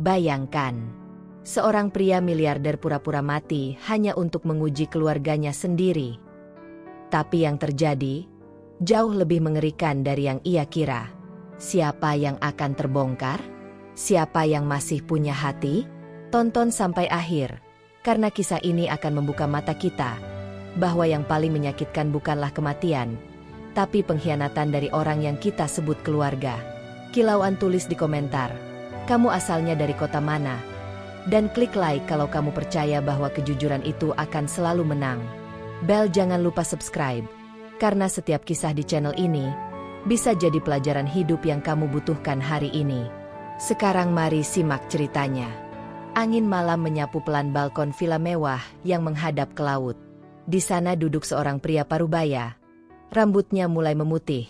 Bayangkan, seorang pria miliarder pura-pura mati hanya untuk menguji keluarganya sendiri. Tapi yang terjadi jauh lebih mengerikan dari yang ia kira. Siapa yang akan terbongkar? Siapa yang masih punya hati? Tonton sampai akhir, karena kisah ini akan membuka mata kita bahwa yang paling menyakitkan bukanlah kematian, tapi pengkhianatan dari orang yang kita sebut keluarga. Kilauan tulis di komentar, kamu asalnya dari kota mana? Dan klik like kalau kamu percaya bahwa kejujuran itu akan selalu menang. Bel jangan lupa subscribe, karena setiap kisah di channel ini bisa jadi pelajaran hidup yang kamu butuhkan hari ini. Sekarang mari simak ceritanya. Angin malam menyapu pelan balkon villa mewah yang menghadap ke laut. Di sana duduk seorang pria parubaya. Rambutnya mulai memutih.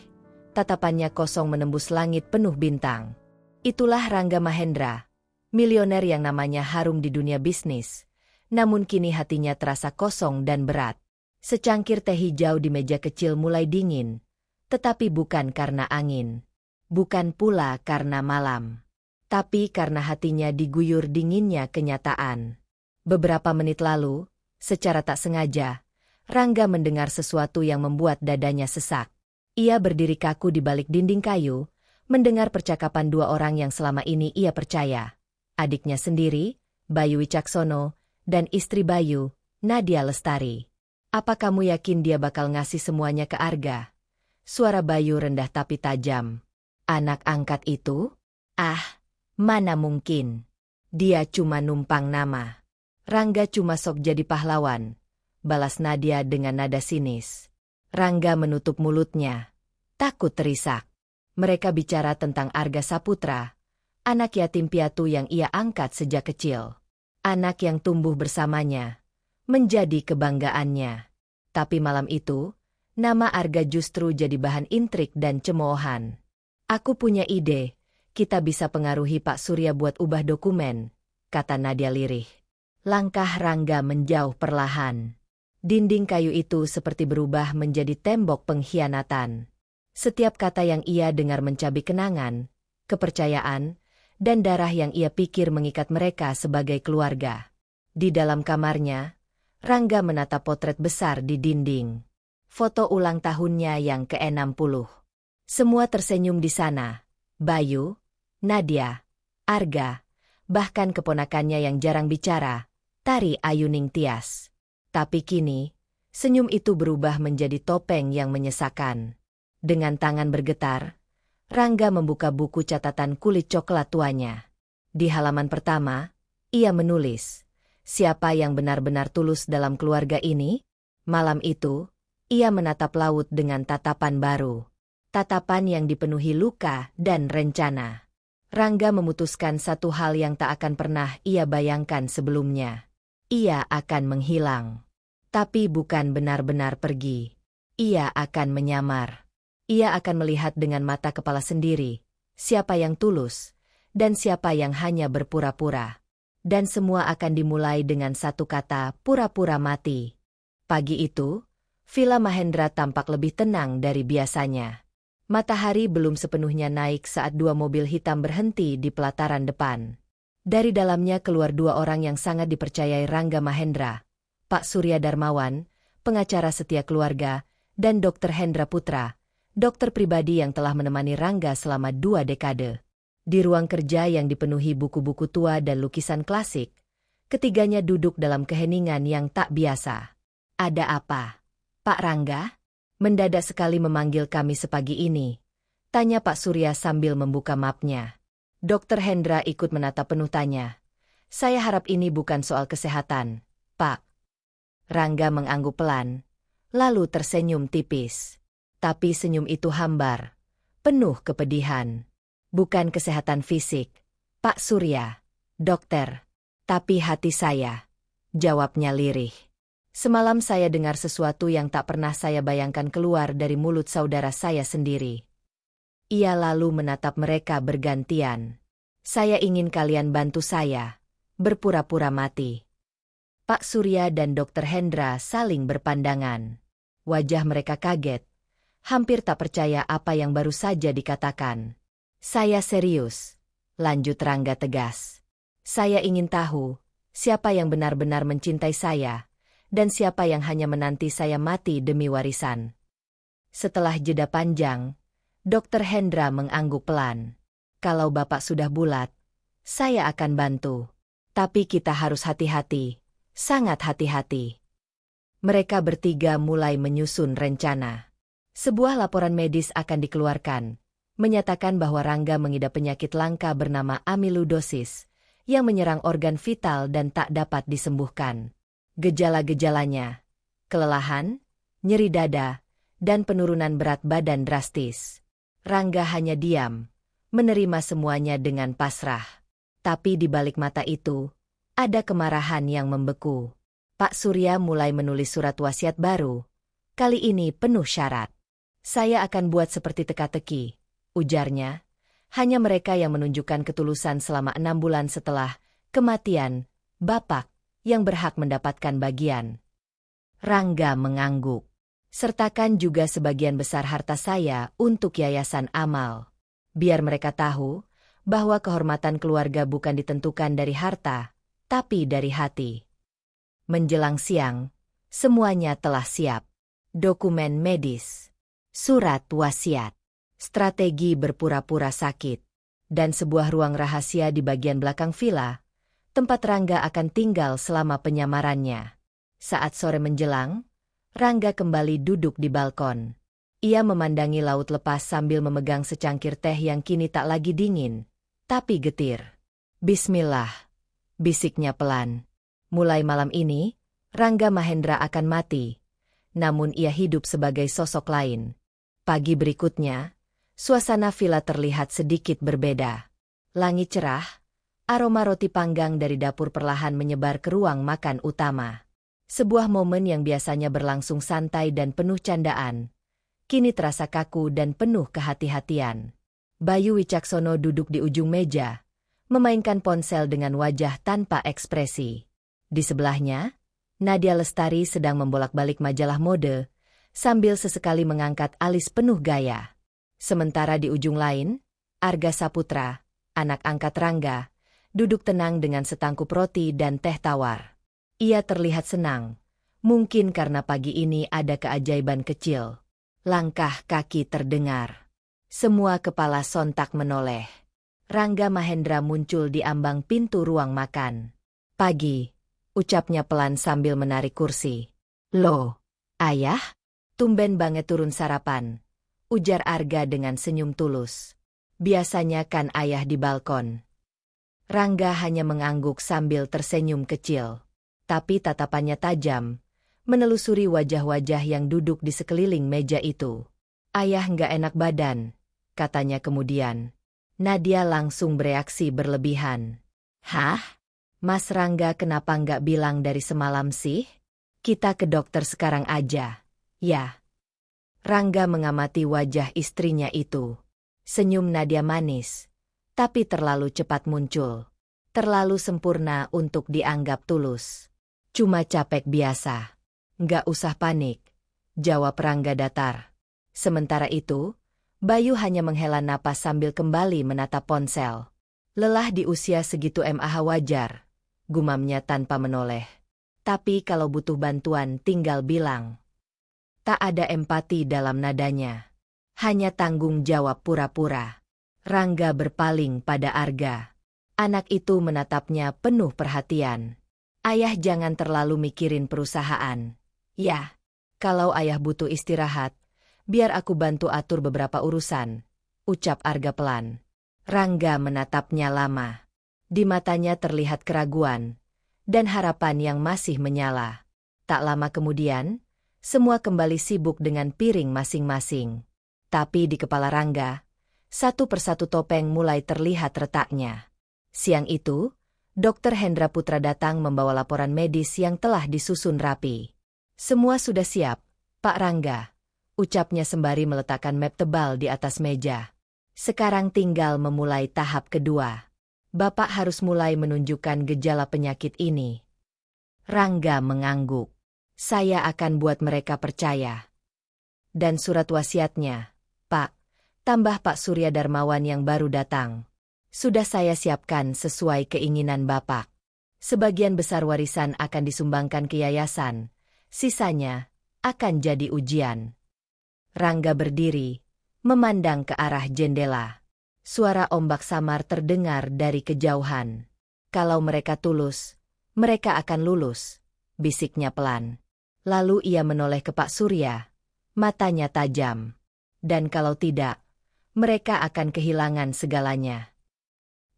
Tatapannya kosong menembus langit penuh bintang. Itulah Rangga Mahendra, milioner yang namanya harum di dunia bisnis. Namun kini hatinya terasa kosong dan berat. Secangkir teh hijau di meja kecil mulai dingin. Tetapi bukan karena angin. Bukan pula karena malam. Tapi karena hatinya diguyur dinginnya kenyataan. Beberapa menit lalu, secara tak sengaja, Rangga mendengar sesuatu yang membuat dadanya sesak. Ia berdiri kaku di balik dinding kayu, mendengar percakapan dua orang yang selama ini ia percaya. Adiknya sendiri, Bayu Wicaksono, dan istri Bayu, Nadia Lestari. Apa kamu yakin dia bakal ngasih semuanya ke Arga? Suara Bayu rendah tapi tajam. Anak angkat itu? Ah, mana mungkin. Dia cuma numpang nama. Rangga cuma sok jadi pahlawan. Balas Nadia dengan nada sinis. Rangga menutup mulutnya. Takut terisak. Mereka bicara tentang Arga Saputra, anak yatim piatu yang ia angkat sejak kecil. Anak yang tumbuh bersamanya, menjadi kebanggaannya. Tapi malam itu, nama Arga justru jadi bahan intrik dan cemoohan. Aku punya ide, kita bisa pengaruhi Pak Surya buat ubah dokumen, kata Nadia lirih. Langkah Rangga menjauh perlahan. Dinding kayu itu seperti berubah menjadi tembok pengkhianatan. Setiap kata yang ia dengar mencabik kenangan, kepercayaan, dan darah yang ia pikir mengikat mereka sebagai keluarga. Di dalam kamarnya, Rangga menatap potret besar di dinding. Foto ulang tahunnya yang ke-60. Semua tersenyum di sana. Bayu, Nadia, Arga, bahkan keponakannya yang jarang bicara, Tari Ayuning Tias. Tapi kini, senyum itu berubah menjadi topeng yang menyesakan. Dengan tangan bergetar, Rangga membuka buku catatan kulit coklat tuanya. Di halaman pertama, ia menulis, siapa yang benar-benar tulus dalam keluarga ini? Malam itu, ia menatap laut dengan tatapan baru. Tatapan yang dipenuhi luka dan rencana. Rangga memutuskan satu hal yang tak akan pernah ia bayangkan sebelumnya. Ia akan menghilang. Tapi bukan benar-benar pergi. Ia akan menyamar. Ia akan melihat dengan mata kepala sendiri, siapa yang tulus, dan siapa yang hanya berpura-pura. Dan semua akan dimulai dengan satu kata, pura-pura mati. Pagi itu, Villa Mahendra tampak lebih tenang dari biasanya. Matahari belum sepenuhnya naik saat dua mobil hitam berhenti di pelataran depan. Dari dalamnya keluar dua orang yang sangat dipercayai Rangga Mahendra, Pak Surya Darmawan, pengacara setia keluarga, dan Dr. Hendra Putra, dokter pribadi yang telah menemani Rangga selama 2 dekade. Di ruang kerja yang dipenuhi buku-buku tua dan lukisan klasik, ketiganya duduk dalam keheningan yang tak biasa. Ada apa, Pak Rangga? Mendadak sekali memanggil kami sepagi ini, tanya Pak Surya sambil membuka mapnya. Dr. Hendra ikut menatap penuh tanya. Saya harap ini bukan soal kesehatan, Pak. Rangga mengangguk pelan, lalu tersenyum tipis. Tapi senyum itu hambar, penuh kepedihan. Bukan kesehatan fisik, Pak Surya, dokter, tapi hati saya, jawabnya lirih. Semalam saya dengar sesuatu yang tak pernah saya bayangkan keluar dari mulut saudara saya sendiri. Ia lalu menatap mereka bergantian. Saya ingin kalian bantu saya, berpura-pura mati. Pak Surya dan Dr. Hendra saling berpandangan. Wajah mereka kaget. Hampir tak percaya apa yang baru saja dikatakan. Saya serius, lanjut Rangga tegas. Saya ingin tahu, siapa yang benar-benar mencintai saya, dan siapa yang hanya menanti saya mati demi warisan. Setelah jeda panjang, Dr. Hendra mengangguk pelan. Kalau Bapak sudah bulat, saya akan bantu. Tapi kita harus hati-hati, sangat hati-hati. Mereka bertiga mulai menyusun rencana. Sebuah laporan medis akan dikeluarkan, menyatakan bahwa Rangga mengidap penyakit langka bernama amiloidosis, yang menyerang organ vital dan tak dapat disembuhkan. Gejala-gejalanya: kelelahan, nyeri dada, dan penurunan berat badan drastis. Rangga hanya diam, menerima semuanya dengan pasrah. Tapi di balik mata itu, ada kemarahan yang membeku. Pak Surya mulai menulis surat wasiat baru. Kali ini penuh syarat. Saya akan buat seperti teka-teki, ujarnya. Hanya mereka yang menunjukkan ketulusan selama 6 bulan setelah kematian Bapak yang berhak mendapatkan bagian. Rangga mengangguk. Sertakan juga sebagian besar harta saya untuk yayasan amal. Biar mereka tahu bahwa kehormatan keluarga bukan ditentukan dari harta, tapi dari hati. Menjelang siang, semuanya telah siap. Dokumen medis, surat wasiat, strategi berpura-pura sakit, dan sebuah ruang rahasia di bagian belakang villa, tempat Rangga akan tinggal selama penyamarannya. Saat sore menjelang, Rangga kembali duduk di balkon. Ia memandangi laut lepas sambil memegang secangkir teh yang kini tak lagi dingin, tapi getir. Bismillah, bisiknya pelan. Mulai malam ini, Rangga Mahendra akan mati. Namun ia hidup sebagai sosok lain. Pagi berikutnya, suasana villa terlihat sedikit berbeda. Langit cerah, aroma roti panggang dari dapur perlahan menyebar ke ruang makan utama. Sebuah momen yang biasanya berlangsung santai dan penuh candaan, kini terasa kaku dan penuh kehati-hatian. Bayu Wicaksono duduk di ujung meja, memainkan ponsel dengan wajah tanpa ekspresi. Di sebelahnya, Nadia Lestari sedang membolak-balik majalah mode, sambil sesekali mengangkat alis penuh gaya. Sementara di ujung lain, Arga Saputra, anak angkat Rangga, duduk tenang dengan setangkup roti dan teh tawar. Ia terlihat senang, mungkin karena pagi ini ada keajaiban kecil. Langkah kaki terdengar. Semua kepala sontak menoleh. Rangga Mahendra muncul di ambang pintu ruang makan. Pagi, ucapnya pelan sambil menarik kursi. Loh, ayah? Tumben banget turun sarapan, ujar Arga dengan senyum tulus. Biasanya kan ayah di balkon. Rangga hanya mengangguk sambil tersenyum kecil. Tapi tatapannya tajam, menelusuri wajah-wajah yang duduk di sekeliling meja itu. Ayah nggak enak badan, katanya kemudian. Nadia langsung bereaksi berlebihan. Hah? Mas Rangga kenapa nggak bilang dari semalam sih? Kita ke dokter sekarang aja. Ya. Rangga mengamati wajah istrinya itu. Senyum Nadia manis, tapi terlalu cepat muncul. Terlalu sempurna untuk dianggap tulus. Cuma capek biasa. Nggak usah panik, jawab Rangga datar. Sementara itu, Bayu hanya menghela napas sambil kembali menatap ponsel. Lelah di usia segitu mah wajar, gumamnya tanpa menoleh. Tapi kalau butuh bantuan tinggal bilang. Tak ada empati dalam nadanya. Hanya tanggung jawab pura-pura. Rangga berpaling pada Arga. Anak itu menatapnya penuh perhatian. Ayah jangan terlalu mikirin perusahaan. Ya, kalau ayah butuh istirahat, biar aku bantu atur beberapa urusan, ucap Arga pelan. Rangga menatapnya lama. Di matanya terlihat keraguan dan harapan yang masih menyala. Tak lama kemudian, semua kembali sibuk dengan piring masing-masing. Tapi di kepala Rangga, satu persatu topeng mulai terlihat retaknya. Siang itu, Dr. Hendra Putra datang membawa laporan medis yang telah disusun rapi. Semua sudah siap, Pak Rangga, ucapnya sembari meletakkan map tebal di atas meja. Sekarang tinggal memulai tahap kedua. Bapak harus mulai menunjukkan gejala penyakit ini. Rangga mengangguk. Saya akan buat mereka percaya. Dan surat wasiatnya, Pak, tambah Pak Surya Darmawan yang baru datang. Sudah saya siapkan sesuai keinginan Bapak. Sebagian besar warisan akan disumbangkan ke yayasan, sisanya akan jadi ujian. Rangga berdiri, memandang ke arah jendela. Suara ombak samar terdengar dari kejauhan. Kalau mereka tulus, mereka akan lulus, bisiknya pelan. Lalu ia menoleh ke Pak Surya, matanya tajam. Dan kalau tidak, mereka akan kehilangan segalanya.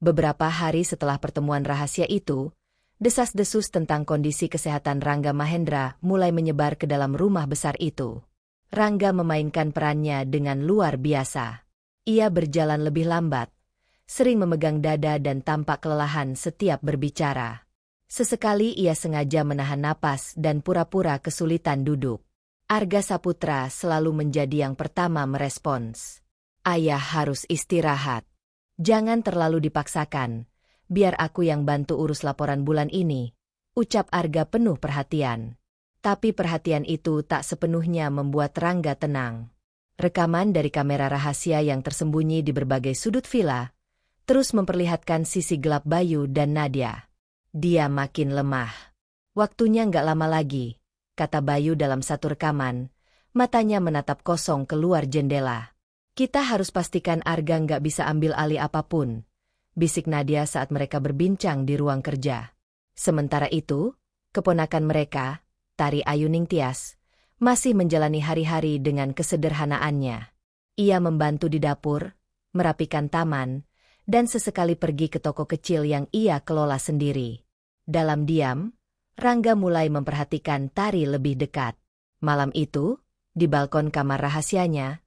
Beberapa hari setelah pertemuan rahasia itu, desas-desus tentang kondisi kesehatan Rangga Mahendra mulai menyebar ke dalam rumah besar itu. Rangga memainkan perannya dengan luar biasa. Ia berjalan lebih lambat, sering memegang dada dan tampak kelelahan setiap berbicara. Sesekali ia sengaja menahan napas dan pura-pura kesulitan duduk. Arga Saputra selalu menjadi yang pertama merespons. Ayah harus istirahat. Jangan terlalu dipaksakan. Biar aku yang bantu urus laporan bulan ini, ucap Arga penuh perhatian. Tapi perhatian itu tak sepenuhnya membuat Rangga tenang. Rekaman dari kamera rahasia yang tersembunyi di berbagai sudut villa, terus memperlihatkan sisi gelap Bayu dan Nadia. Dia makin lemah. Waktunya nggak lama lagi, kata Bayu dalam satu rekaman, matanya menatap kosong keluar jendela. Kita harus pastikan Arga nggak bisa ambil alih apapun, bisik Nadia saat mereka berbincang di ruang kerja. Sementara itu, keponakan mereka, Tari Ayu Ningtyas, masih menjalani hari-hari dengan kesederhanaannya. Ia membantu di dapur, merapikan taman, dan sesekali pergi ke toko kecil yang ia kelola sendiri. Dalam diam, Rangga mulai memperhatikan Tari lebih dekat. Malam itu, di balkon kamar rahasianya,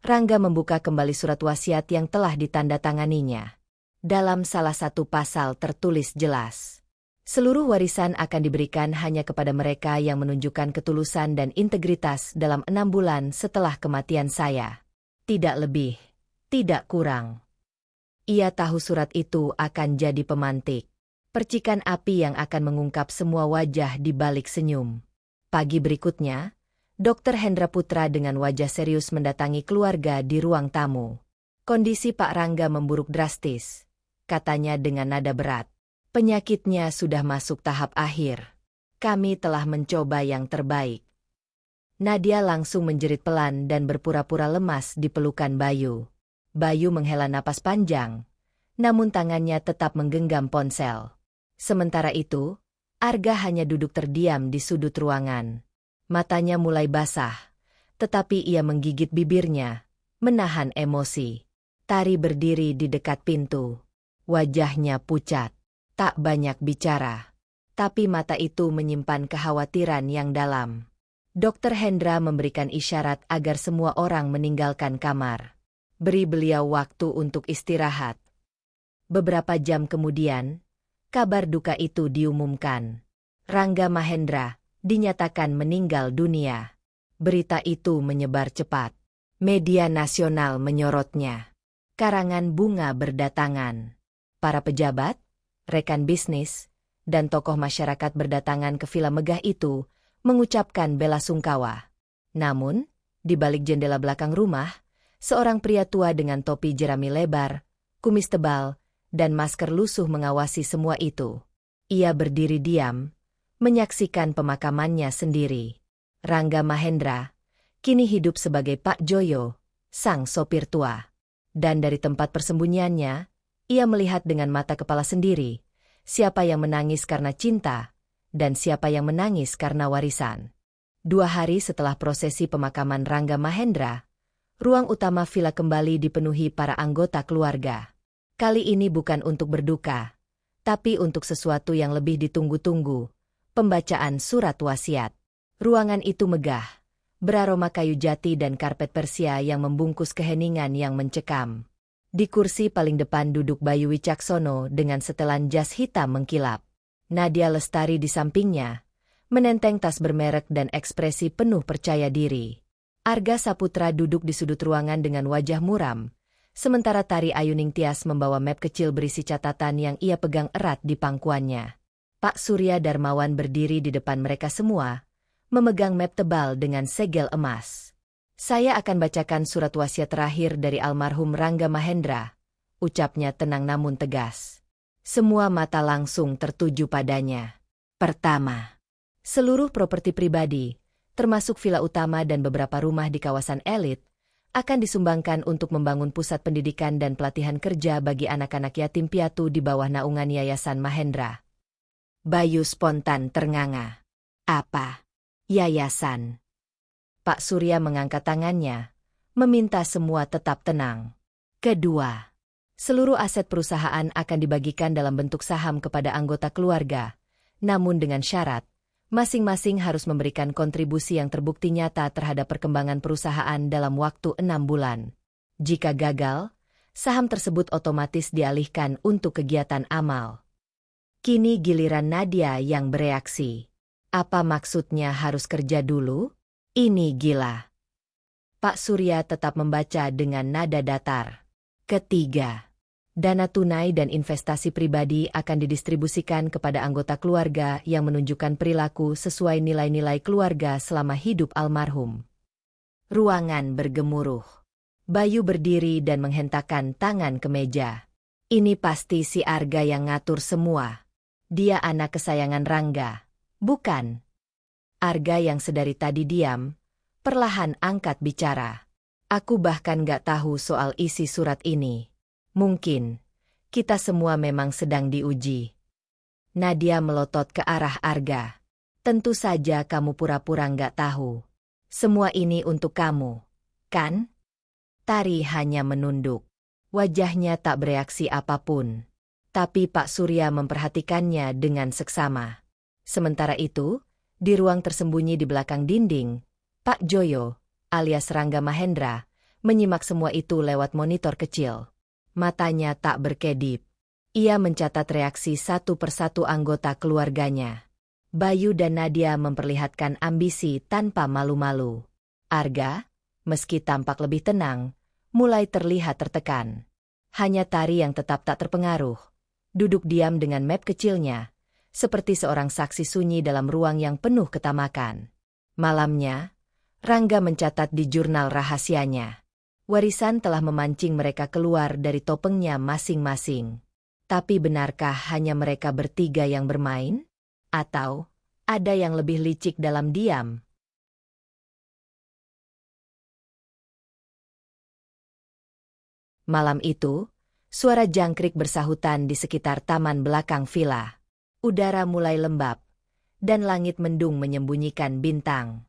Rangga membuka kembali surat wasiat yang telah ditandatanganinya. Dalam salah satu pasal tertulis jelas, seluruh warisan akan diberikan hanya kepada mereka yang menunjukkan ketulusan dan integritas dalam 6 bulan setelah kematian saya. Tidak lebih, tidak kurang. Ia tahu surat itu akan jadi pemantik, percikan api yang akan mengungkap semua wajah di balik senyum. Pagi berikutnya, Dr. Hendra Putra dengan wajah serius mendatangi keluarga di ruang tamu. Kondisi Pak Rangga memburuk drastis, katanya dengan nada berat. Penyakitnya sudah masuk tahap akhir. Kami telah mencoba yang terbaik. Nadia langsung menjerit pelan dan berpura-pura lemas di pelukan Bayu. Bayu menghela napas panjang, namun tangannya tetap menggenggam ponsel. Sementara itu, Arga hanya duduk terdiam di sudut ruangan. Matanya mulai basah, tetapi ia menggigit bibirnya, menahan emosi. Tari berdiri di dekat pintu. Wajahnya pucat, tak banyak bicara. Tapi mata itu menyimpan kekhawatiran yang dalam. Dr. Hendra memberikan isyarat agar semua orang meninggalkan kamar. Beri beliau waktu untuk istirahat. Beberapa jam kemudian, kabar duka itu diumumkan. Rangga Mahendra dinyatakan meninggal dunia. Berita itu menyebar cepat. Media nasional menyorotnya. Karangan bunga berdatangan. Para pejabat, rekan bisnis, dan tokoh masyarakat berdatangan ke villa megah itu mengucapkan bela sungkawa. Namun, di balik jendela belakang rumah, seorang pria tua dengan topi jerami lebar, kumis tebal, dan masker lusuh mengawasi semua itu. Ia berdiri diam, menyaksikan pemakamannya sendiri. Rangga Mahendra kini hidup sebagai Pak Joyo, sang sopir tua. Dan dari tempat persembunyiannya, ia melihat dengan mata kepala sendiri, siapa yang menangis karena cinta, dan siapa yang menangis karena warisan. 2 hari setelah prosesi pemakaman Rangga Mahendra, ruang utama villa kembali dipenuhi para anggota keluarga. Kali ini bukan untuk berduka, tapi untuk sesuatu yang lebih ditunggu-tunggu, pembacaan surat wasiat. Ruangan itu megah, beraroma kayu jati dan karpet Persia yang membungkus keheningan yang mencekam. Di kursi paling depan duduk Bayu Wicaksono dengan setelan jas hitam mengkilap. Nadia Lestari di sampingnya, menenteng tas bermerek dan ekspresi penuh percaya diri. Arga Saputra duduk di sudut ruangan dengan wajah muram, sementara Tari Ayu Ningtyas membawa map kecil berisi catatan yang ia pegang erat di pangkuannya. Pak Surya Darmawan berdiri di depan mereka semua, memegang map tebal dengan segel emas. Saya akan bacakan surat wasiat terakhir dari almarhum Rangga Mahendra, ucapnya tenang namun tegas. Semua mata langsung tertuju padanya. Pertama, seluruh properti pribadi, termasuk villa utama dan beberapa rumah di kawasan elit, akan disumbangkan untuk membangun pusat pendidikan dan pelatihan kerja bagi anak-anak yatim piatu di bawah naungan Yayasan Mahendra. Bayu spontan ternganga. Apa? Yayasan? Pak Surya mengangkat tangannya, meminta semua tetap tenang. Kedua, seluruh aset perusahaan akan dibagikan dalam bentuk saham kepada anggota keluarga, namun dengan syarat, masing-masing harus memberikan kontribusi yang terbukti nyata terhadap perkembangan perusahaan dalam waktu 6 bulan. Jika gagal, saham tersebut otomatis dialihkan untuk kegiatan amal. Kini giliran Nadia yang bereaksi. Apa maksudnya harus kerja dulu? Ini gila. Pak Surya tetap membaca dengan nada datar. Ketiga, dana tunai dan investasi pribadi akan didistribusikan kepada anggota keluarga yang menunjukkan perilaku sesuai nilai-nilai keluarga selama hidup almarhum. Ruangan bergemuruh. Bayu berdiri dan menghentakkan tangan ke meja. Ini pasti si Arga yang ngatur semua. Dia anak kesayangan Rangga, bukan? Arga yang sedari tadi diam, perlahan angkat bicara. Aku bahkan gak tahu soal isi surat ini. Mungkin, kita semua memang sedang diuji. Nadia melotot ke arah Arga. Tentu saja kamu pura-pura nggak tahu. Semua ini untuk kamu, kan? Tari hanya menunduk. Wajahnya tak bereaksi apapun. Tapi Pak Surya memperhatikannya dengan seksama. Sementara itu, di ruang tersembunyi di belakang dinding, Pak Joyo, alias Rangga Mahendra, menyimak semua itu lewat monitor kecil. Matanya tak berkedip. Ia mencatat reaksi satu persatu anggota keluarganya. Bayu dan Nadia memperlihatkan ambisi tanpa malu-malu. Arga, meski tampak lebih tenang, mulai terlihat tertekan. Hanya Tari yang tetap tak terpengaruh. Duduk diam dengan map kecilnya, seperti seorang saksi sunyi dalam ruang yang penuh ketamakan. Malamnya, Rangga mencatat di jurnal rahasianya. Warisan telah memancing mereka keluar dari topengnya masing-masing. Tapi benarkah hanya mereka bertiga yang bermain? Atau ada yang lebih licik dalam diam? Malam itu, suara jangkrik bersahutan di sekitar taman belakang villa. Udara mulai lembab, dan langit mendung menyembunyikan bintang.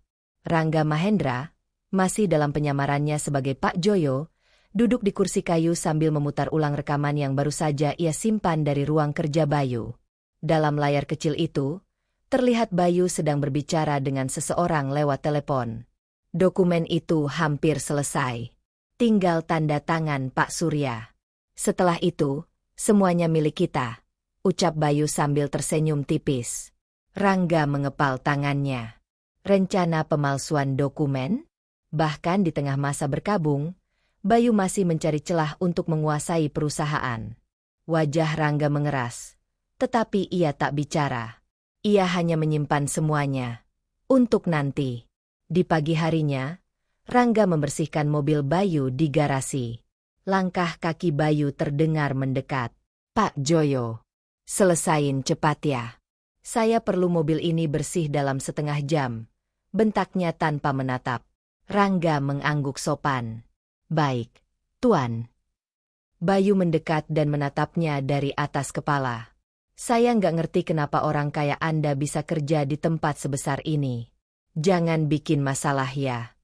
Rangga Mahendra, masih dalam penyamarannya sebagai Pak Joyo, duduk di kursi kayu sambil memutar ulang rekaman yang baru saja ia simpan dari ruang kerja Bayu. Dalam layar kecil itu, terlihat Bayu sedang berbicara dengan seseorang lewat telepon. Dokumen itu hampir selesai. Tinggal tanda tangan Pak Surya. Setelah itu, semuanya milik kita, ucap Bayu sambil tersenyum tipis. Rangga mengepal tangannya. Rencana pemalsuan dokumen? Bahkan di tengah masa berkabung, Bayu masih mencari celah untuk menguasai perusahaan. Wajah Rangga mengeras, tetapi ia tak bicara. Ia hanya menyimpan semuanya. Untuk nanti. Di pagi harinya, Rangga membersihkan mobil Bayu di garasi. Langkah kaki Bayu terdengar mendekat. Pak Joyo, selesain cepat ya. Saya perlu mobil ini bersih dalam setengah jam. Bentaknya tanpa menatap. Rangga mengangguk sopan. Baik, Tuan. Bayu mendekat dan menatapnya dari atas kepala. Saya nggak ngerti kenapa orang kaya Anda bisa kerja di tempat sebesar ini. Jangan bikin masalah ya.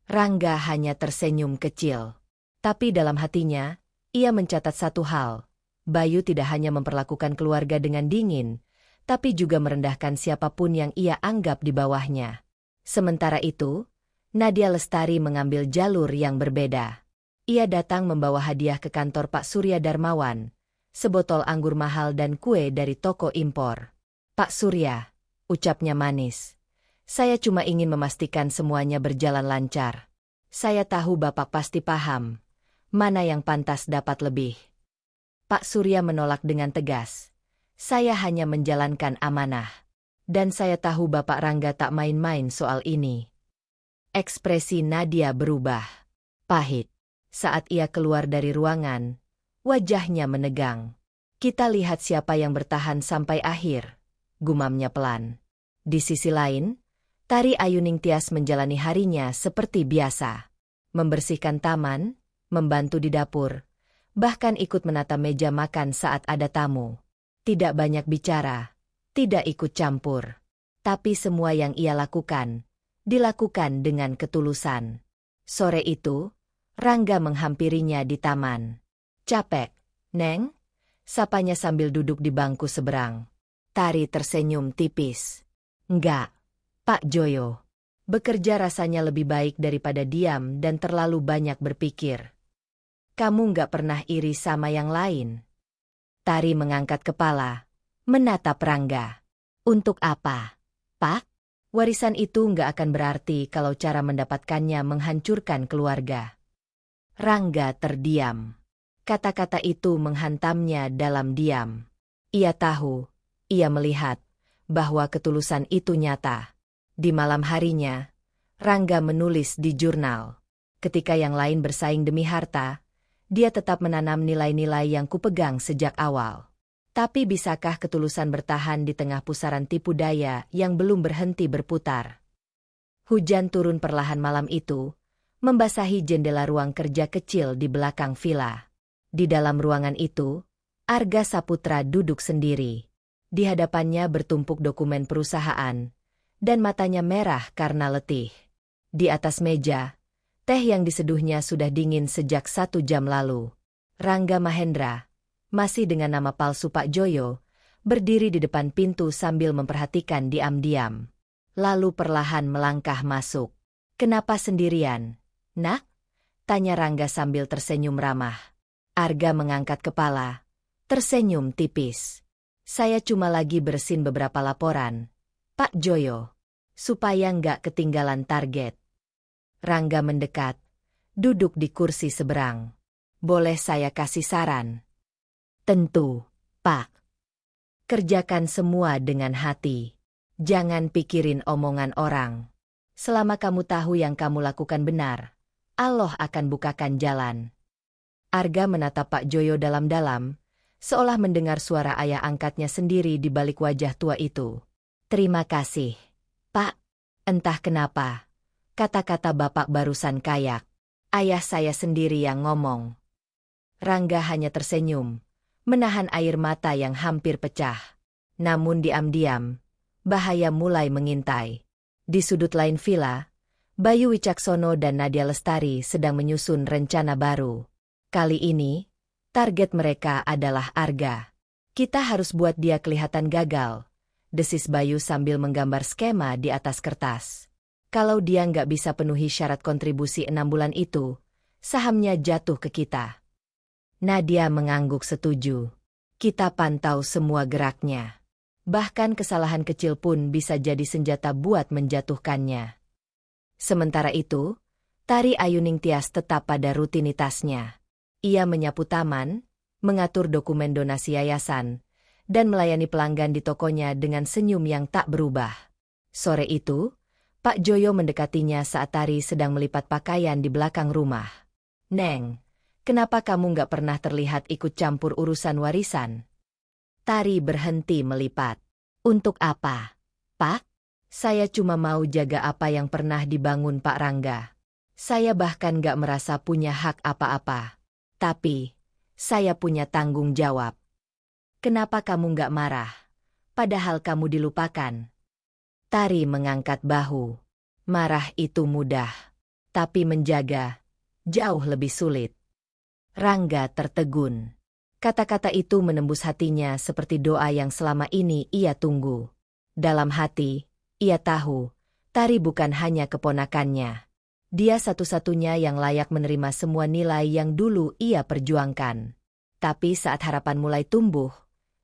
Rangga hanya tersenyum kecil. Tapi dalam hatinya, ia mencatat satu hal. Bayu tidak hanya memperlakukan keluarga dengan dingin, tapi juga merendahkan siapapun yang ia anggap di bawahnya. Sementara itu, Nadia Lestari mengambil jalur yang berbeda. Ia datang membawa hadiah ke kantor Pak Surya Darmawan, sebotol anggur mahal dan kue dari toko impor. Pak Surya, ucapnya manis. Saya cuma ingin memastikan semuanya berjalan lancar. Saya tahu Bapak pasti paham, mana yang pantas dapat lebih. Pak Surya menolak dengan tegas. Saya hanya menjalankan amanah. Dan saya tahu Bapak Rangga tak main-main soal ini. Ekspresi Nadia berubah. Pahit. Saat ia keluar dari ruangan, Wajahnya menegang. Kita lihat siapa yang bertahan sampai akhir, gumamnya pelan. Di sisi lain, Tari Ayuning Tias menjalani harinya seperti biasa. Membersihkan taman, membantu di dapur, bahkan ikut menata meja makan saat ada tamu. Tidak banyak bicara, tidak ikut campur. Tapi semua yang ia lakukan, dilakukan dengan ketulusan. Sore itu, Rangga menghampirinya di taman. "Capek, Neng?" sapanya sambil duduk di bangku seberang. Tari tersenyum tipis. "Enggak, Pak Joyo. Bekerja rasanya lebih baik daripada diam dan terlalu banyak berpikir." "Kamu nggak pernah iri sama yang lain?" Tari mengangkat kepala, menatap Rangga. "Untuk apa, Pak? Warisan itu nggak akan berarti kalau cara mendapatkannya menghancurkan keluarga." Rangga terdiam. Kata-kata itu menghantamnya dalam diam. Ia tahu, ia melihat, bahwa ketulusan itu nyata. Di malam harinya, Rangga menulis di jurnal. Ketika yang lain bersaing demi harta, dia tetap menanam nilai-nilai yang kupegang sejak awal. Tapi bisakah ketulusan bertahan di tengah pusaran tipu daya yang belum berhenti berputar? Hujan turun perlahan malam itu, membasahi jendela ruang kerja kecil di belakang villa. Di dalam ruangan itu, Arga Saputra duduk sendiri. Di hadapannya bertumpuk dokumen perusahaan, dan matanya merah karena letih. Di atas meja, teh yang diseduhnya sudah dingin sejak 1 jam lalu. Rangga Mahendra, masih dengan nama palsu Pak Joyo, berdiri di depan pintu sambil memperhatikan diam-diam. Lalu perlahan melangkah masuk. "Kenapa sendirian, Nak?" tanya Rangga sambil tersenyum ramah. Arga mengangkat kepala, tersenyum tipis. "Saya cuma lagi bersin beberapa laporan, Pak Joyo, supaya nggak ketinggalan target." Rangga mendekat, duduk di kursi seberang. "Boleh saya kasih saran?" "Tentu, Pak. Kerjakan semua dengan hati. Jangan pikirin omongan orang. Selama kamu tahu yang kamu lakukan benar, Allah akan bukakan jalan." Arga menatap Pak Joyo dalam-dalam, seolah mendengar suara ayah angkatnya sendiri di balik wajah tua itu. "Terima kasih, Pak. Entah kenapa, kata-kata Bapak barusan kayak ayah saya sendiri yang ngomong." Rangga hanya tersenyum, menahan air mata yang hampir pecah. Namun diam-diam, bahaya mulai mengintai. Di sudut lain villa, Bayu Wicaksono dan Nadia Lestari sedang menyusun rencana baru. Kali ini, target mereka adalah Arga. "Kita harus buat dia kelihatan gagal," desis Bayu sambil menggambar skema di atas kertas. "Kalau dia nggak bisa penuhi syarat kontribusi 6 bulan itu, sahamnya jatuh ke kita." Nadia mengangguk setuju. "Kita pantau semua geraknya. Bahkan kesalahan kecil pun bisa jadi senjata buat menjatuhkannya." Sementara itu, Tari Ayuning Tias tetap pada rutinitasnya. Ia menyapu taman, mengatur dokumen donasi yayasan, dan melayani pelanggan di tokonya dengan senyum yang tak berubah. Sore itu, Pak Joyo mendekatinya saat Tari sedang melipat pakaian di belakang rumah. "Neng, kenapa kamu nggak pernah terlihat ikut campur urusan warisan?" Tari berhenti melipat. "Untuk apa, Pak? Saya cuma mau jaga apa yang pernah dibangun Pak Rangga. Saya bahkan nggak merasa punya hak apa-apa. Tapi, saya punya tanggung jawab." "Kenapa kamu nggak marah? Padahal kamu dilupakan." Tari mengangkat bahu. "Marah itu mudah, tapi menjaga jauh lebih sulit." Rangga tertegun. Kata-kata itu menembus hatinya seperti doa yang selama ini ia tunggu. Dalam hati, ia tahu, Tari bukan hanya keponakannya. Dia satu-satunya yang layak menerima semua nilai yang dulu ia perjuangkan. Tapi saat harapan mulai tumbuh,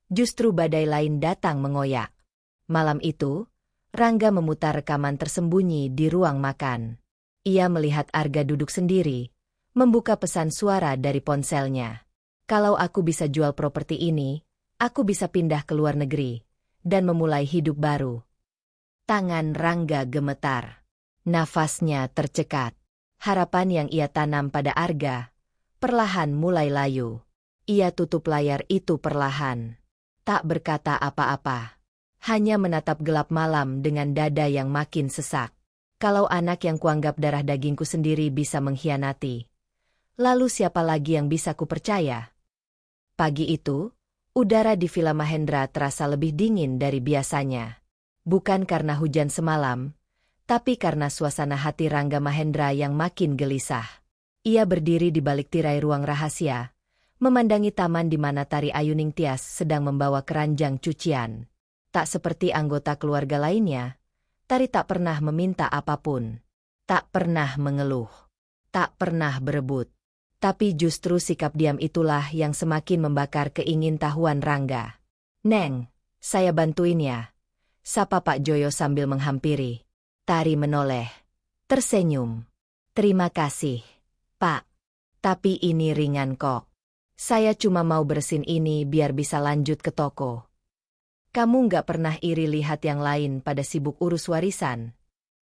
justru badai lain datang mengoyak. Malam itu, Rangga memutar rekaman tersembunyi di ruang makan. Ia melihat Arga duduk sendiri, membuka pesan suara dari ponselnya. "Kalau aku bisa jual properti ini, aku bisa pindah ke luar negeri dan memulai hidup baru." Tangan Rangga gemetar. Nafasnya tercekat. Harapan yang ia tanam pada Arga perlahan mulai layu. Ia tutup layar itu perlahan. Tak berkata apa-apa. Hanya menatap gelap malam dengan dada yang makin sesak. Kalau anak yang kuanggap darah dagingku sendiri bisa mengkhianati, lalu siapa lagi yang bisa kupercaya? Pagi itu, udara di Villa Mahendra terasa lebih dingin dari biasanya. Bukan karena hujan semalam, tapi karena suasana hati Rangga Mahendra yang makin gelisah. Ia berdiri di balik tirai ruang rahasia, memandangi taman di mana Tari Ayuning Tias sedang membawa keranjang cucian. Tak seperti anggota keluarga lainnya, Tari tak pernah meminta apapun. Tak pernah mengeluh. Tak pernah berebut. Tapi justru sikap diam itulah yang semakin membakar keingintahuan Rangga. "Neng, saya bantuin ya," sapa Pak Joyo sambil menghampiri. Tari menoleh, tersenyum. "Terima kasih, Pak. Tapi ini ringan kok. Saya cuma mau bersihin ini biar bisa lanjut ke toko." "Kamu nggak pernah iri lihat yang lain pada sibuk urus warisan?"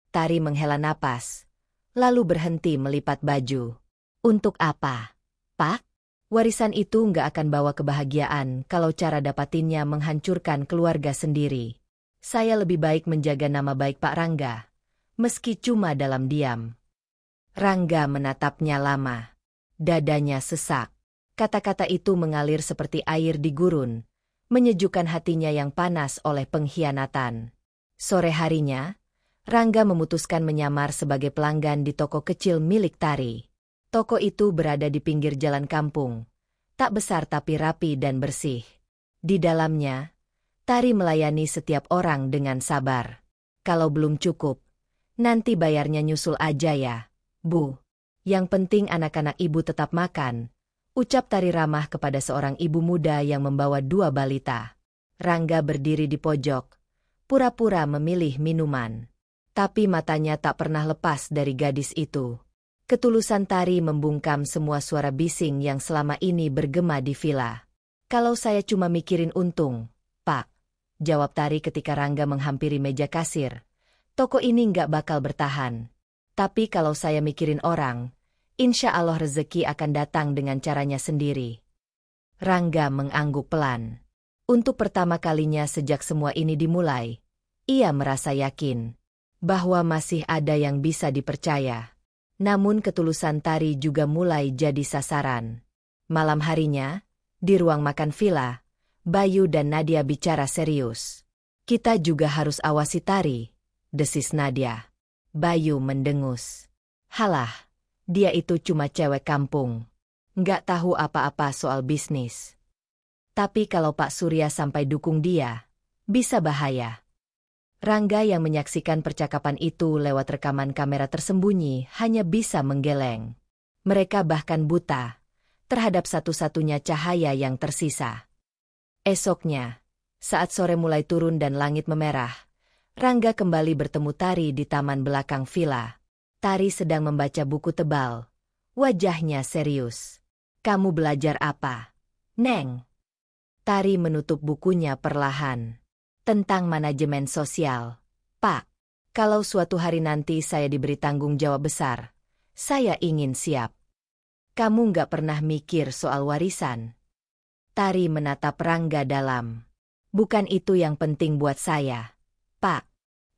Tari menghela napas, lalu berhenti melipat baju. "Untuk apa, Pak? Warisan itu nggak akan bawa kebahagiaan kalau cara dapatinnya menghancurkan keluarga sendiri. Saya lebih baik menjaga nama baik Pak Rangga, meski cuma dalam diam." Rangga menatapnya lama. Dadanya sesak. Kata-kata itu mengalir seperti air di gurun, menyejukkan hatinya yang panas oleh pengkhianatan. Sore harinya, Rangga memutuskan menyamar sebagai pelanggan di toko kecil milik Tari. Toko itu berada di pinggir jalan kampung. Tak besar tapi rapi dan bersih. Di dalamnya, Tari melayani setiap orang dengan sabar. "Kalau belum cukup, nanti bayarnya nyusul aja ya, Bu. Yang penting anak-anak ibu tetap makan," ucap Tari ramah kepada seorang ibu muda yang membawa 2 balita. Rangga berdiri di pojok, pura-pura memilih minuman. Tapi matanya tak pernah lepas dari gadis itu. Ketulusan Tari membungkam semua suara bising yang selama ini bergema di villa. "Kalau saya cuma mikirin untung, Pak," jawab Tari ketika Rangga menghampiri meja kasir, "toko ini nggak bakal bertahan. Tapi kalau saya mikirin orang, insya Allah rezeki akan datang dengan caranya sendiri." Rangga mengangguk pelan. Untuk pertama kalinya sejak semua ini dimulai, ia merasa yakin bahwa masih ada yang bisa dipercaya. Namun ketulusan Tari juga mulai jadi sasaran. Malam harinya, di ruang makan villa, Bayu dan Nadia bicara serius. "Kita juga harus awasi Tari," desis Nadia. Bayu mendengus. "Halah, dia itu cuma cewek kampung. Nggak tahu apa-apa soal bisnis. Tapi kalau Pak Surya sampai dukung dia, bisa bahaya." Rangga yang menyaksikan percakapan itu lewat rekaman kamera tersembunyi hanya bisa menggeleng. Mereka bahkan buta terhadap satu-satunya cahaya yang tersisa. Esoknya, saat sore mulai turun dan langit memerah, Rangga kembali bertemu Tari di taman belakang villa. Tari sedang membaca buku tebal. Wajahnya serius. "Kamu belajar apa, Neng?" Tari menutup bukunya perlahan. "Tentang manajemen sosial, Pak. Kalau suatu hari nanti saya diberi tanggung jawab besar, saya ingin siap." "Kamu nggak pernah mikir soal warisan?" Tari menatap Rangga dalam. "Bukan itu yang penting buat saya, Pak.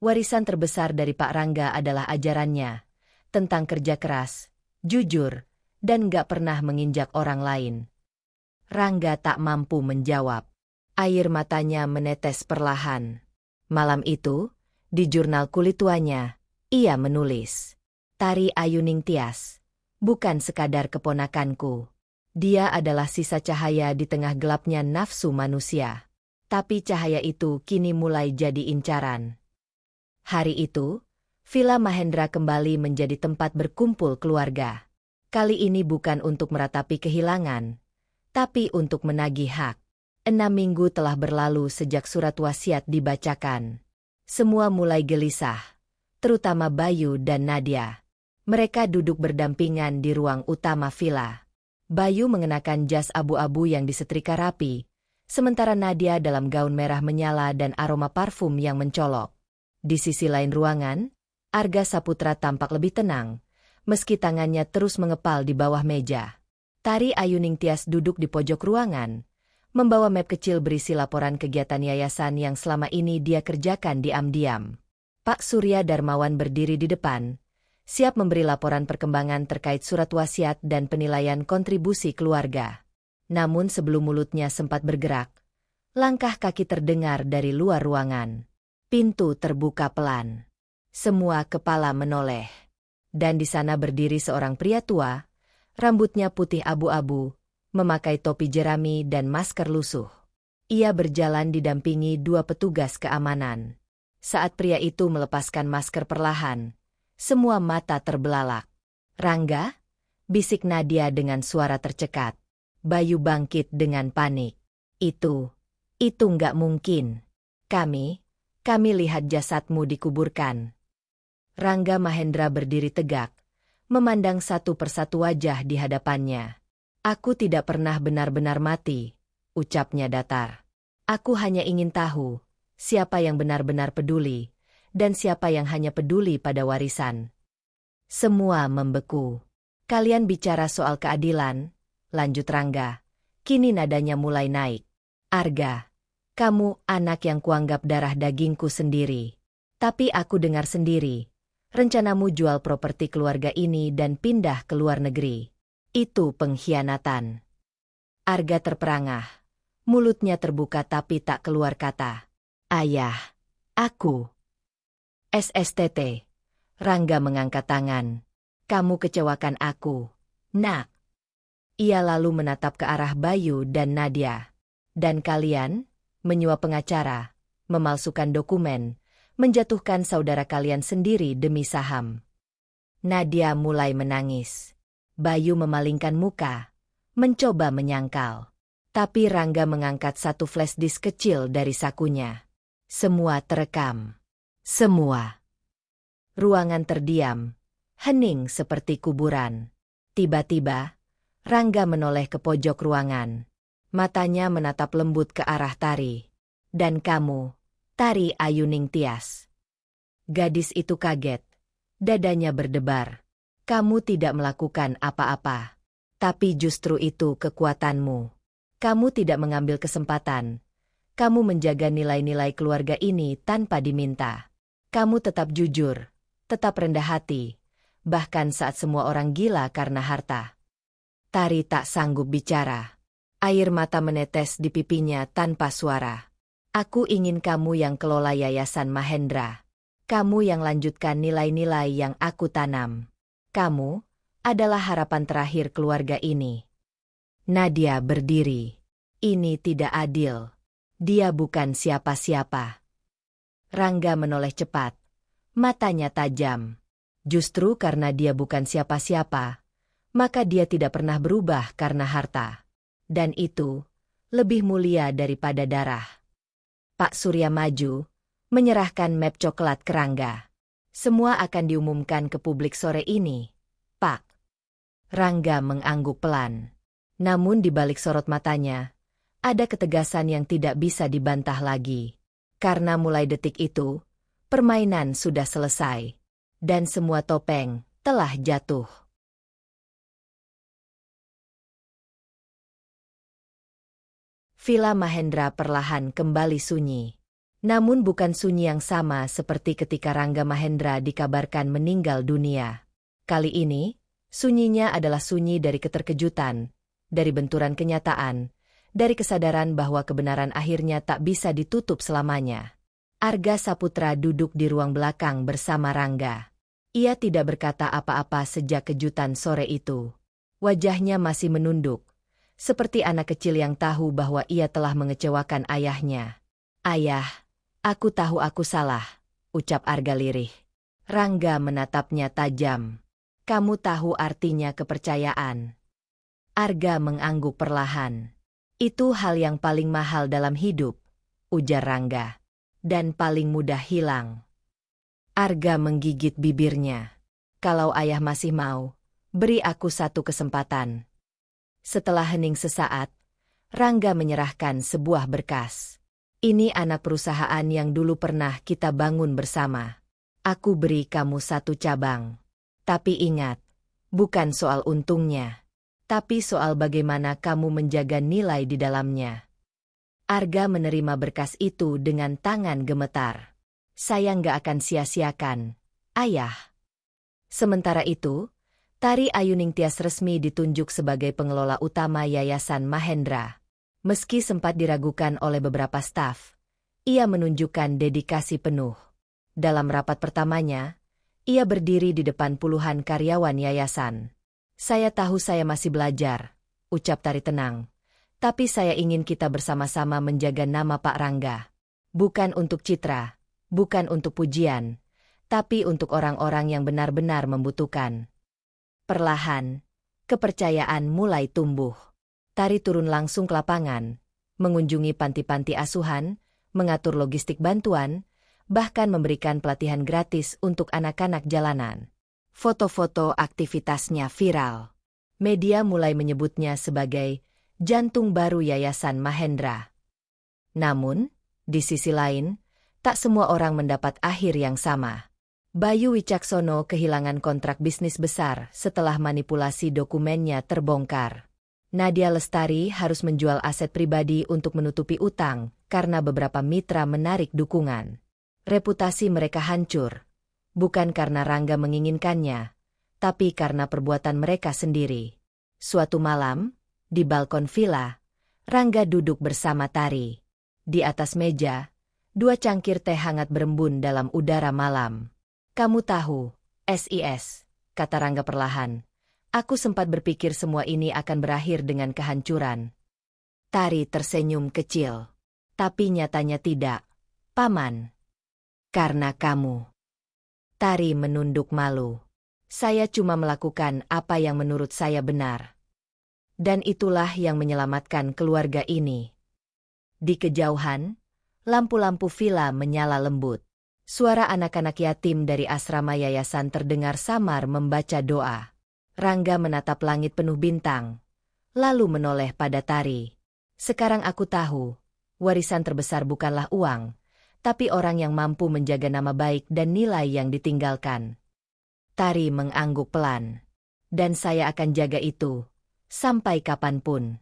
Warisan terbesar dari Pak Rangga adalah ajarannya tentang kerja keras, jujur, dan nggak pernah menginjak orang lain." Rangga tak mampu menjawab. Air matanya menetes perlahan. Malam itu, di jurnal kulit tuanya, ia menulis, "Tari Ayuning Tias, bukan sekadar keponakanku. Dia adalah sisa cahaya di tengah gelapnya nafsu manusia. Tapi cahaya itu kini mulai jadi incaran." Hari itu, Villa Mahendra kembali menjadi tempat berkumpul keluarga. Kali ini bukan untuk meratapi kehilangan, tapi untuk menagih hak. 6 minggu telah berlalu sejak surat wasiat dibacakan. Semua mulai gelisah, terutama Bayu dan Nadia. Mereka duduk berdampingan di ruang utama villa. Bayu mengenakan jas abu-abu yang disetrika rapi, sementara Nadia dalam gaun merah menyala dan aroma parfum yang mencolok. Di sisi lain ruangan, Arga Saputra tampak lebih tenang, meski tangannya terus mengepal di bawah meja. Tari Ayuning Tias duduk di pojok ruangan, membawa map kecil berisi laporan kegiatan yayasan yang selama ini dia kerjakan diam-diam. Pak Surya Darmawan berdiri di depan, siap memberi laporan perkembangan terkait surat wasiat dan penilaian kontribusi keluarga. Namun sebelum mulutnya sempat bergerak, langkah kaki terdengar dari luar ruangan. Pintu terbuka pelan. Semua kepala menoleh. Dan di sana berdiri seorang pria tua, rambutnya putih abu-abu, memakai topi jerami dan masker lusuh. Ia berjalan didampingi 2 petugas keamanan. Saat pria itu melepaskan masker perlahan, semua mata terbelalak. "Rangga?" bisik Nadia dengan suara tercekat. Bayu bangkit dengan panik. Itu nggak mungkin. Kami lihat jasadmu dikuburkan." Rangga Mahendra berdiri tegak, memandang satu persatu wajah di hadapannya. "Aku tidak pernah benar-benar mati," ucapnya datar. "Aku hanya ingin tahu, siapa yang benar-benar peduli, dan siapa yang hanya peduli pada warisan." Semua membeku. "Kalian bicara soal keadilan," lanjut Rangga. Kini nadanya mulai naik. "Arga, kamu anak yang kuanggap darah dagingku sendiri. Tapi aku dengar sendiri, rencanamu jual properti keluarga ini dan pindah ke luar negeri. Itu pengkhianatan." Arga terperangah. Mulutnya terbuka tapi tak keluar kata. "Ayah, aku..." "SSTT." Rangga mengangkat tangan. "Kamu kecewakan aku, nak." Ia lalu menatap ke arah Bayu dan Nadia. "Dan kalian, menyuap pengacara, memalsukan dokumen, menjatuhkan saudara kalian sendiri demi saham." Nadia mulai menangis. Bayu memalingkan muka, mencoba menyangkal. Tapi Rangga mengangkat satu flash disk kecil dari sakunya. Semua terekam. Semua. Ruangan terdiam, hening seperti kuburan. Tiba-tiba, Rangga menoleh ke pojok ruangan. Matanya menatap lembut ke arah Tari. "Dan kamu, Tari Ayuning Tias." Gadis itu kaget. Dadanya berdebar. "Kamu tidak melakukan apa-apa. Tapi justru itu kekuatanmu. Kamu tidak mengambil kesempatan. Kamu menjaga nilai-nilai keluarga ini tanpa diminta. Kamu tetap jujur, tetap rendah hati, bahkan saat semua orang gila karena harta." Tari tak sanggup bicara. Air mata menetes di pipinya tanpa suara. "Aku ingin kamu yang kelola Yayasan Mahendra. Kamu yang lanjutkan nilai-nilai yang aku tanam. Kamu adalah harapan terakhir keluarga ini." Nadia berdiri. "Ini tidak adil. Dia bukan siapa-siapa." Rangga menoleh cepat. Matanya tajam. Justru karena dia bukan siapa-siapa, maka dia tidak pernah berubah karena harta. Dan itu lebih mulia daripada darah. Pak Surya maju, menyerahkan map coklat ke Rangga. "Semua akan diumumkan ke publik sore ini, Pak." Rangga mengangguk pelan. Namun di balik sorot matanya, ada ketegasan yang tidak bisa dibantah lagi. Karena mulai detik itu, permainan sudah selesai. Dan semua topeng telah jatuh. Villa Mahendra perlahan kembali sunyi. Namun bukan sunyi yang sama seperti ketika Rangga Mahendra dikabarkan meninggal dunia. Kali ini, sunyinya adalah sunyi dari keterkejutan, dari benturan kenyataan, dari kesadaran bahwa kebenaran akhirnya tak bisa ditutup selamanya. Arga Saputra duduk di ruang belakang bersama Rangga. Ia tidak berkata apa-apa sejak kejutan sore itu. Wajahnya masih menunduk, seperti anak kecil yang tahu bahwa ia telah mengecewakan ayahnya. "Ayah, aku tahu aku salah," ucap Arga lirih. Rangga menatapnya tajam. "Kamu tahu artinya kepercayaan." Arga mengangguk perlahan. "Itu hal yang paling mahal dalam hidup," ujar Rangga. "Dan paling mudah hilang." Arga menggigit bibirnya. "Kalau ayah masih mau, beri aku satu kesempatan." Setelah hening sesaat, Rangga menyerahkan sebuah berkas. "Ini anak perusahaan yang dulu pernah kita bangun bersama. Aku beri kamu 1 cabang. Tapi ingat, bukan soal untungnya, tapi soal bagaimana kamu menjaga nilai di dalamnya. Arga menerima berkas itu dengan tangan gemetar. Saya nggak akan sia-siakan, Ayah. Sementara itu, Tari Ayuningtyas resmi ditunjuk sebagai pengelola utama Yayasan Mahendra. Meski sempat diragukan oleh beberapa staf, ia menunjukkan dedikasi penuh. Dalam rapat pertamanya, ia berdiri di depan puluhan karyawan yayasan. Saya tahu saya masih belajar, ucap Tari tenang. Tapi saya ingin kita bersama-sama menjaga nama Pak Rangga. Bukan untuk citra, bukan untuk pujian, tapi untuk orang-orang yang benar-benar membutuhkan. Perlahan, kepercayaan mulai tumbuh. Tari turun langsung ke lapangan, mengunjungi panti-panti asuhan, mengatur logistik bantuan, bahkan memberikan pelatihan gratis untuk anak-anak jalanan. Foto-foto aktivitasnya viral. Media mulai menyebutnya sebagai jantung baru Yayasan Mahendra. Namun, di sisi lain, tak semua orang mendapat akhir yang sama. Bayu Wicaksono kehilangan kontrak bisnis besar setelah manipulasi dokumennya terbongkar. Nadia Lestari harus menjual aset pribadi untuk menutupi utang karena beberapa mitra menarik dukungan. Reputasi mereka hancur, bukan karena Rangga menginginkannya, tapi karena perbuatan mereka sendiri. Suatu malam, di balkon villa, Rangga duduk bersama Tari. Di atas meja, 2 cangkir teh hangat berembun dalam udara malam. Kamu tahu, SIS, kata Rangga perlahan. Aku sempat berpikir semua ini akan berakhir dengan kehancuran. Tari tersenyum kecil. Tapi nyatanya tidak, Paman. Karena kamu. Tari menunduk malu. Saya cuma melakukan apa yang menurut saya benar. Dan itulah yang menyelamatkan keluarga ini. Di kejauhan, lampu-lampu villa menyala lembut. Suara anak-anak yatim dari asrama yayasan terdengar samar membaca doa. Rangga menatap langit penuh bintang, lalu menoleh pada Tari. Sekarang aku tahu, warisan terbesar bukanlah uang, tapi orang yang mampu menjaga nama baik dan nilai yang ditinggalkan. Tari mengangguk pelan. Dan saya akan jaga itu, sampai kapanpun.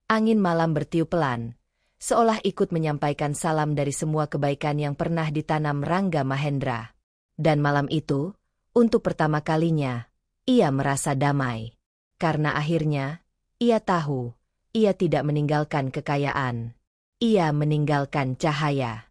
Angin malam bertiup pelan, seolah ikut menyampaikan salam dari semua kebaikan yang pernah ditanam Rangga Mahendra. Dan malam itu, untuk pertama kalinya, ia merasa damai. Karena akhirnya, ia tahu, ia tidak meninggalkan kekayaan. Ia meninggalkan cahaya.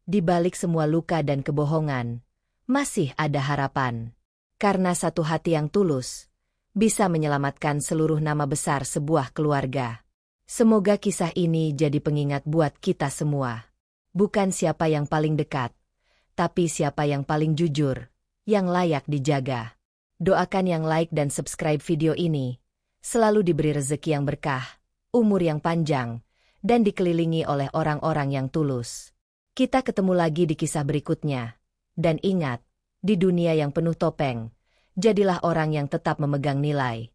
Di balik semua luka dan kebohongan, masih ada harapan. Karena satu hati yang tulus, bisa menyelamatkan seluruh nama besar sebuah keluarga. Semoga kisah ini jadi pengingat buat kita semua. Bukan siapa yang paling dekat, tapi siapa yang paling jujur, yang layak dijaga. Doakan yang like dan subscribe video ini, selalu diberi rezeki yang berkah, umur yang panjang, dan dikelilingi oleh orang-orang yang tulus. Kita ketemu lagi di kisah berikutnya. Dan ingat, di dunia yang penuh topeng, jadilah orang yang tetap memegang nilai.